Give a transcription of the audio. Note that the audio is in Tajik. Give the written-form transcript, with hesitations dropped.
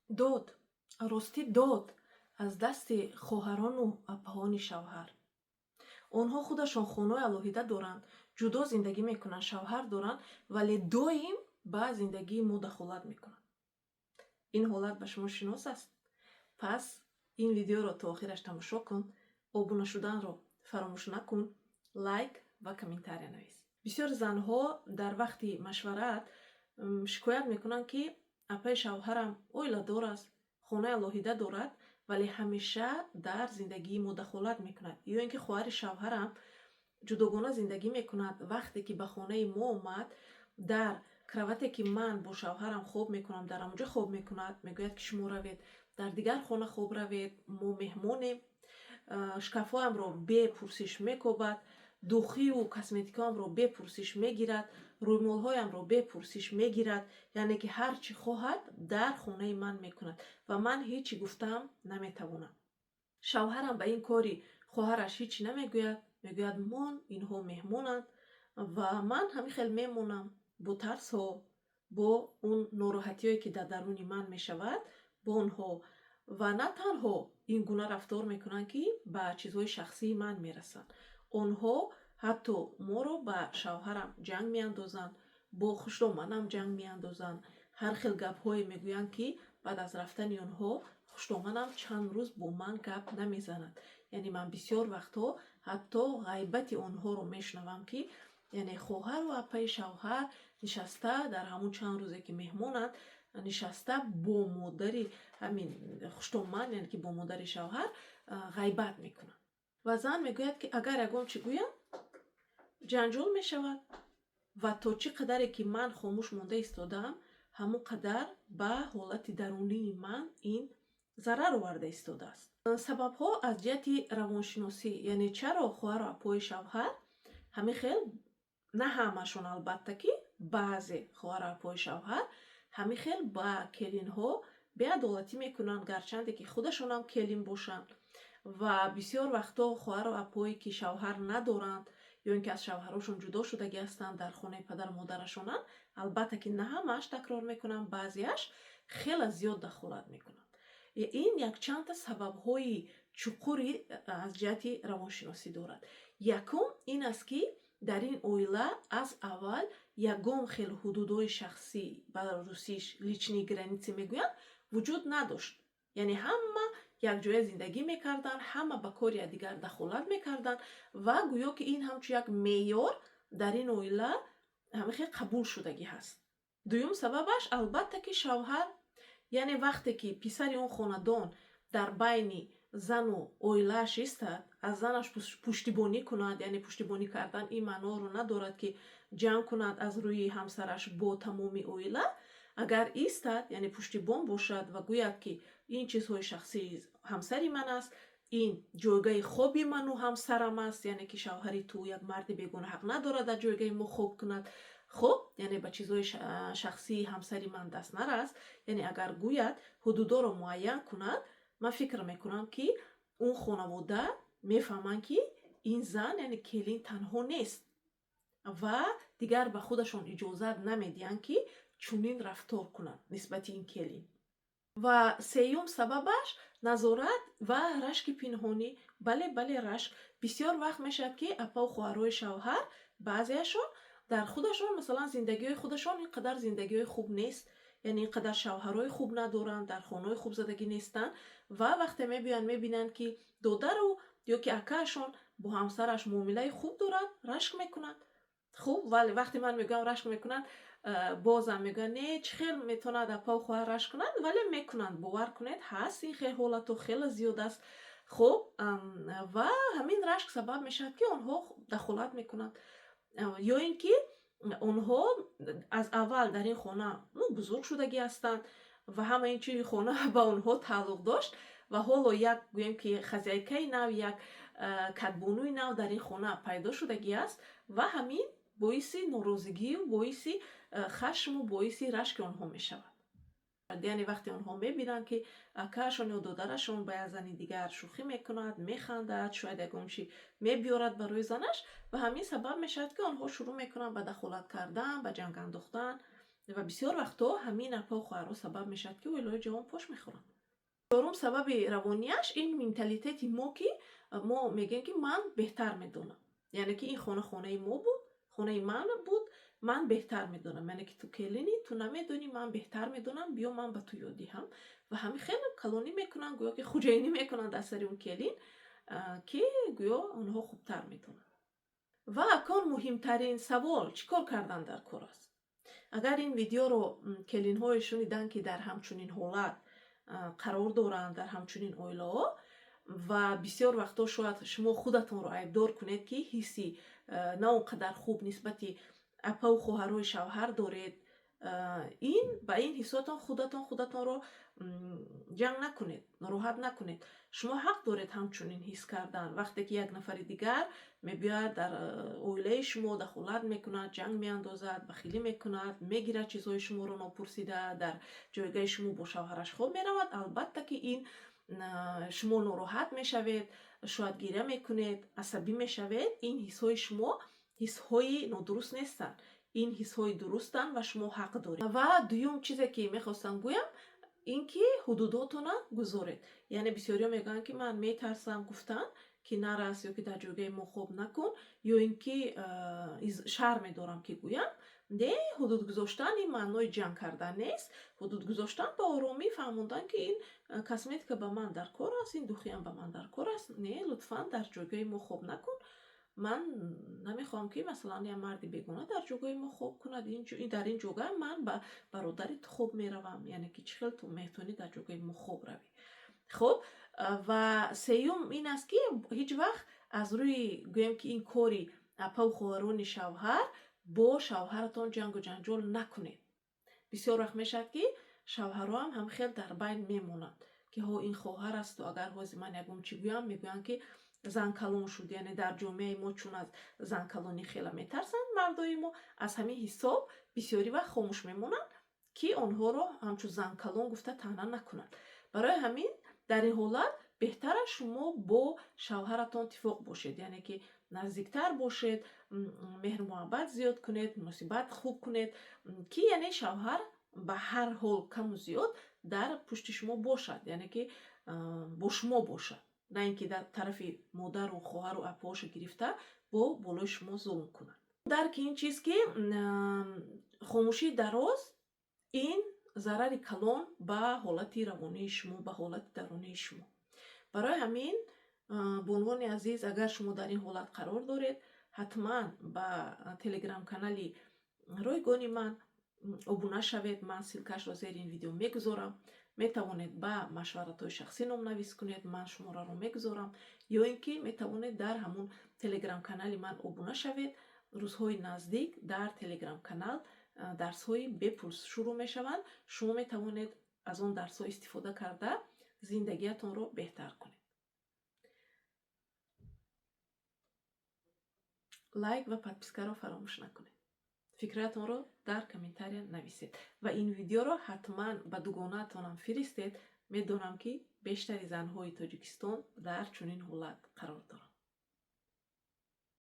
дод, ростӣ дод аз дасти хоҳарону апаҳони шавҳар. онҳо худашон хонаи алоҳида доранд, ҷудо зиндагӣ мекунанд, шавҳар доранд, вале доим ба зиндагии мо дахолат мекунанд. ин ҳолат ба шумо шинос аст? пас ин видеоро то охираш тамошо кун, обуна шуданро фаромӯш накун, лайк ва комментария навис. бисёр занҳо дар вақти машварат шикоят мекунанд, ки апаи шавҳарам оиладор аст, хонаи алоҳида дорад, вале ҳамеша дар зиндагии мо дахолат мекунад. ё ин ки хоҳари шавҳарам ҷудогона зиндагӣ мекунад, вақте ки ба хонаи мо омад, дар кравате ки ман бо шавҳарам хоб мекунам, дар онҷо хоб мекунад, мегӯяд ки шумо равед дар дигар хона хоб равед, мо меҳмонем. шкафҳоямро бе пурсиш мекобад, духию косметикаамро бе пурсиш мегирад, рӯймолҳоямро бе пурсиш мегирад, яъне ки ҳар чӣ хоҳад дар хонаи ман мекунад ва ман ҳечи гуфтаам наметавонам. шавҳарам ба ин кори хоҳараш ҳечи намегӯяд, мегӯяд мон инҳо меҳмонанд ва ман ҳамин хел мемонам бо тарсҳо, бо он нороҳатиҳое ки дар даруни ман мешавад бо онҳо, ва на танҳо ин гуна рафтор мекунанд, ки ба чизҳои шахсии ман мерасанд. онҳо ҳатто моро ба шавҳарам ҷанг меандозанд, бо хуштоманам ҷанг меандозанд, ҳар хел гапҳое мегӯянд, ки баъд аз рафтани онҳо хуштоманам чанд рӯз бо ман гап намезанад. яъне ман бисёр вақтҳо ҳатто ғайбати онҳоро мешунавам, ки яъне хоҳару апаи шавҳар нишаста дар ҳамун чанд рӯзе ки меҳмонанд, нишаста бо модари ҳамин хуштоман, яъне ки бо модари шавҳар ғайбат мекунанд. ва зан мегӯяд, ки агар ягон чӣ гӯям, ҷанҷол мешавад ва то чӣ қадаре ки ман хомӯш монда истодаам, ҳамон қадар ба ҳолати дарунии ман ин зарар оварда истодааст. сабабҳо аз ҷиҳати равоншиносӣ, яъне чаро хоҳару апои шавҳар ҳамин хел, на ҳамаашон албатта, ки баъзе хоҳару апои шавҳар ҳамин хел ба келинҳо беадолатӣ мекунанд, гарчанде ки худашонам келин бошанд. ва бисёр вақтҳо хоҳару апое ки шавҳар надоранд ё ин ки аз шавҳарашон ҷудо шудагӣ ҳастанд, дар хонаи падару модарашонанд, албатта ки на ҳамааш такрор мекунам, баъзеаш хеле зиёд дахолат мекунанд. ин якчандта сабабҳои чуқури аз ҷиҳати равоншиносӣ дорад. якум ин аст, ки дар ин оила аз аввал ягон хел ҳудудҳои шахсӣ, ба русиш лични границы мегӯянд, вуҷуд надошт. яъне ҳама якҷоя зиндагӣ мекарданд, ҳама ба кори якдигар дахолат мекарданд ва гӯё ки ин ҳамчун як меъёр дар ин оила ҳамин хел қабул шудагӣ ҳаст. дуюм сабабаш албатта ки шавҳар, яъне вақте ки писари он хонадон дар байни зану оилааш истад, аз занаш пуштибонӣ кунад, яъне пуштибонӣ кардан ин маъноро надорад, ки ҷанг кунад аз рӯи ҳамсараш бо тамоми оила. агар истад, яъне пуштибон бошад ва гӯяд, ки ин чизҳои шахсии ҳамсари ман аст, ин ҷойгоҳи хоби ману ҳамсарам аст, яъне ки шавҳари ту як марди бегона ҳақ надорад дар ҷойгоҳи мо хоб кунад. хуб, яъне ба чизҳои шахсии ҳамсари ман даст нарас, яъне агар гӯяд, ҳудудҳоро муайян кунад, ман фикр мекунам, ки он хонавода мефаҳманд, ки ин зан, яъне келин танҳо нест ва дигар ба худашон иҷозат намедиҳанд, ки чунин рафтор кунанд нисбати ин келин. ва сеюм сабабаш назорат ва рашки пинҳонӣ. бале рашк бисёр вақт мешавад, ки апа ва хоҳарҳои шавҳар баъзеашон дар худашон, масалан зиндагиҳои худашон ин қадар зиндагиҳои хуб нест, яъне ин қадар шавҳарҳои хуб надоранд, дар хонаҳои хуб задагӣ нестанд ва вақте мебиёянд мебинанд, ки додару ё ки акаашон бо ҳамсараш муомилаи хуб дорад, рашк мекунад. хуб, вале вақте ман мегӯям рашк мекунад, бозам мегӯянд не, чӣ хел метавонад апа ва хоҳар рашк кунанд, вале мекунанд. бовар кунед, ҳаст ин хел ҳолатҳо хеле зиёд аст. хуб, ва ҳамин рашк сабаб мешавад, ки онҳо дахолат мекунанд. ё ин ки онҳо аз аввал дар ин хона бузург шудагӣ ҳастанд ва ҳама ин чизи хона ба онҳо тааллуқ дошт ва ҳоло як гӯем, ки хозяйкаи нав, як кадбонуи нав дар ин хона пайдо шудагӣ аст ва ҳамин боиси норозигию, боиси хашму боиси рашки онҳо мешавад. яъне вақте онҳо мебинанд, ки акаашон ё додарашон ба як зани дигар шӯхӣ мекунад, механдад, шояд ягон чӣ мебиёрад барои занаш, ва ҳамин сабаб мешавад, ки онҳо шурӯъ мекунанд ба дахолат кардан, ба ҷанг андохтан ва бисёр вақтҳо ҳамин апа хоҳарҳо сабаб мешавад ки оилаҳои ҷавон пош мехӯранд. чорум сабаби равониаш ин менталитети мо ки мо мегӯем ки ман беҳтар медонам, яъне ки ин хона хонаи мо буд, хонаи ман буд, ман беҳтар медонам, яъне ки ту келинӣ, ту намедонӣ, ман беҳтар медонам, биё ман ба ту ёд диҳам. Ва ҳамин хеле калонӣ мекунанд, гӯё ки хуҷайнӣ мекунанд аз сари он келин, ки гӯё онҳо хубтар медонанд. ва акон муҳимтарин савол чӣ кор кардан дар кор аст. агар ин видеоро келинҳое шуниданд ки дар ҳамчунин ҳолат қарор доранд, дар ҳамчунин оилаҳо, ва бисёр вақтҳо шояд шумо худатонро айбдор кунед ки ҳисси на он қадар хуб нисбати апаву хоҳарҳои шавҳар доред, ин ба ин ҳиссотон худатонро ҷанг накунед, нороҳат накунед. шумо ҳақ доред ҳамчунин ҳис кардан. вақте ки як нафари дигар мебиёяд дар оилаи шумо дахолат мекунад, ҷанг меандозад, бахилӣ мекунад, мегирад чизҳои шуморо нопурсида, дар ҷойгоҳи шумо бо шавҳараш хоб меравад, албатта ки ин шумо нороҳат мешавед, шояд гиря мекунед, асабӣ мешавед. ин ҳиссҳои шумо ҳиссҳои нодуруст нестанд, ин ҳиссҳои дурустанд ва шумо ҳақ доред. ва дуюм чизе ки мехостам гӯям ин ки ҳудудотона гузоред. яъне бисёриҳо мегӯянд ки ман метарсам гуфтан ки нарас ё ки дар ҷойгоҳи мо хоб накун, ё ин ки шарм медорам ки гӯям. не, ҳудуд гузоштан ин маънои ҷанг кардан нест. ҳудуд гузоштан ба оромӣ фаҳмондан ки ин косметика ба ман дар кор аст, ин духиам ба ман дар кор аст, не, лутфан дар ҷойгоҳи мо хоб накун. ман намехоҳам ки масалан як марди бегона дар ҷойгоҳи мо хоб кунад. дар ин ҷойгоҳ ман ба бародари ту хоб меравам, яъне ки чӣ хел ту метавонӣ дар ҷойгоҳи мо хоб равӣ. хуб, ва сеюм ин аст ки ҳеҷ вақт аз рӯи гӯем ки ин кори апаву хоҳарони шавҳар бо шавҳаратон ҷангу ҷанҷол накунед. бисёр вақт мешавад ки шавҳарҳо ҳам хел дар байн мемонанд ки ҳо ин хоҳар асту, агар ҳози ман ягон чӣ гӯям мегӯянд ки занкалон шуд, яъне дар ҷомеаи мо чун аз занкалонӣ хела метарсанд мардои мо, аз ҳамин ҳисоб бисёри вақт хомӯш мемонанд ки онҳоро ҳамчун занкалон гуфта таъна накунанд. барои ҳамин дар ин ҳолат беҳтараш шумо бо шавҳаратон ittifoq бошед, яъне ки наздиктар бошед, меҳру муҳаббат зиёд кунед, муносибат хуб кунед, ки яъне шавҳар ба ҳар ҳол каму зиёд дар пушти шумо бошад, яъне ки бо шумо бошад, на ин ки дар тарафи модару хоҳару апаҳоша гирифта бо болои шумо зулм кунад. дарки ин чиз ки хомӯшии дароз ин зарари калон ба ҳолати равонии шумо, ба ҳолати дарунии шумо. барои ҳамин бонвони азиз, агар шумо дар ин ҳолат қарор доред, ҳатман ба телеграм-канали ройгони ман обуна шавед. ман силкашро зери ин видео мегузорам. метавонед ба машваратҳои шахсӣ номнавис кунед, ман шумораро мегузорам, ё ин ки метавонед дар ҳамун телеграм-канали ман обуна шавед. рӯзҳои наздик дар телеграм-канал дарсҳои бепул шурӯъ мешаванд. шумо метавонед аз он дарсҳо истифода карда зиндагиятонро беҳтар кунед. лайк ва подпискаро фаромӯш накунед. фикратонро дар комментария нависед ва ин видеоро ҳатман ба дугонаатонам фиристед. медонам ки бештари занҳои Тоҷикистон дар чунин ҳолат қарор доранд.